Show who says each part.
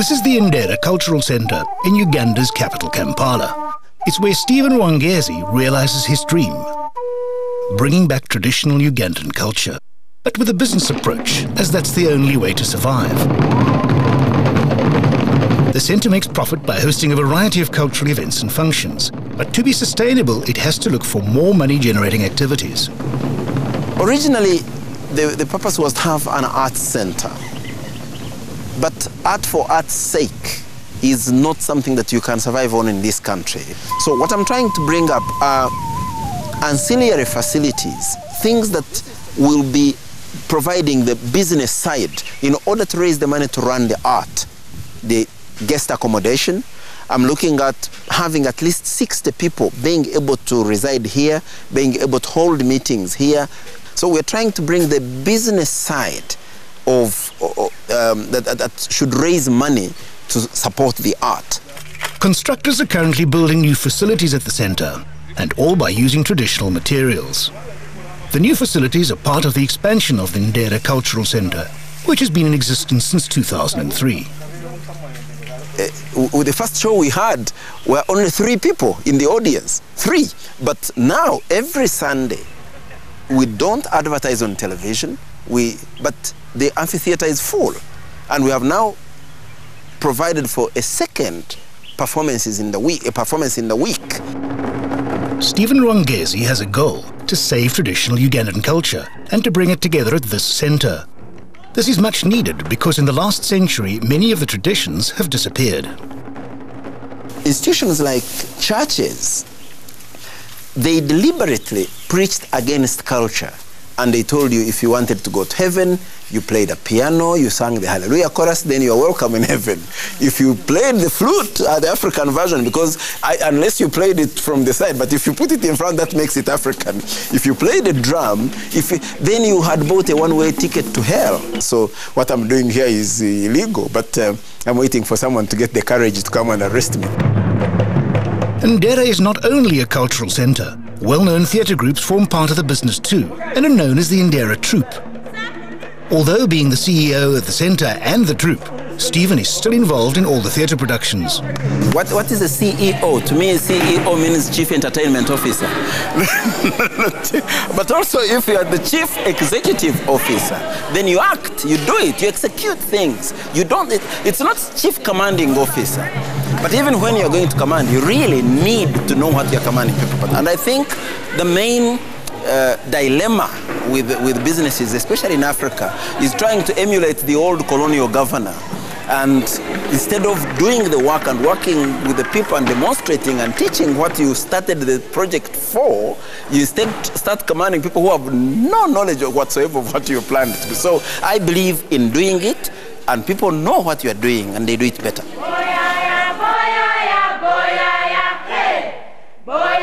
Speaker 1: This is the Ndere Cultural Centre in Uganda's capital, Kampala. It's where Stephen Wangezi realises his dream, bringing back traditional Ugandan culture, but with a business approach, as that's the only way to survive. The centre makes profit by hosting a variety of cultural events and functions, but to be sustainable, it has to look for more money-generating activities.
Speaker 2: Originally, the purpose was to have an arts centre. But art for art's sake is not something that you can survive on in this country. So what I'm trying to bring up are ancillary facilities, things that will be providing the business side in order to raise the money to run the art. The guest accommodation, I'm looking at having at least 60 people being able to reside here, being able to hold meetings here. So we're trying to bring the business side of that should raise money to support the art.
Speaker 1: Constructors are currently building new facilities at the centre, and all by using traditional materials. The new facilities are part of the expansion of the Ndere Cultural Centre, which has been in existence since 2003.
Speaker 2: With the first show we had, were only 3 people in the audience. 3. But now, every Sunday, we don't advertise on television, but the amphitheatre is full. And we have now provided for a second performance in the week.
Speaker 1: Stephen Wangezi has a goal to save traditional Ugandan culture and to bring it together at this centre. This is much needed because in the last century, many of the traditions have disappeared.
Speaker 2: Institutions like churches, they deliberately preached against culture. And they told you if you wanted to go to heaven, you played a piano, you sang the Hallelujah chorus, then you are welcome in heaven. If you played the flute, the African version, because unless you played it from the side, but if you put it in front, that makes it African. If you played the drum, then you had bought a one-way ticket to hell. So what I'm doing here is illegal, but I'm waiting for someone to get the courage to come and arrest me.
Speaker 1: Ndere is not only a cultural centre. Well-known theatre groups form part of the business too, and are known as the Ndere Troupe. Although being the CEO of the centre and the troupe, Stephen is still involved in all the theatre productions.
Speaker 2: What is a CEO? To me, CEO means Chief Entertainment Officer. But also, if you are the Chief Executive Officer, then you act, you do it, you execute things. It's not Chief Commanding Officer. But even when you're going to command, you really need to know what you're commanding people. And I think the main dilemma with businesses, especially in Africa, is trying to emulate the old colonial governor. And instead of doing the work and working with the people and demonstrating and teaching what you started the project for, you instead start commanding people who have no knowledge whatsoever of what you planned to do. So I believe in doing it, and people know what you are doing, and they do it better.
Speaker 3: Boy,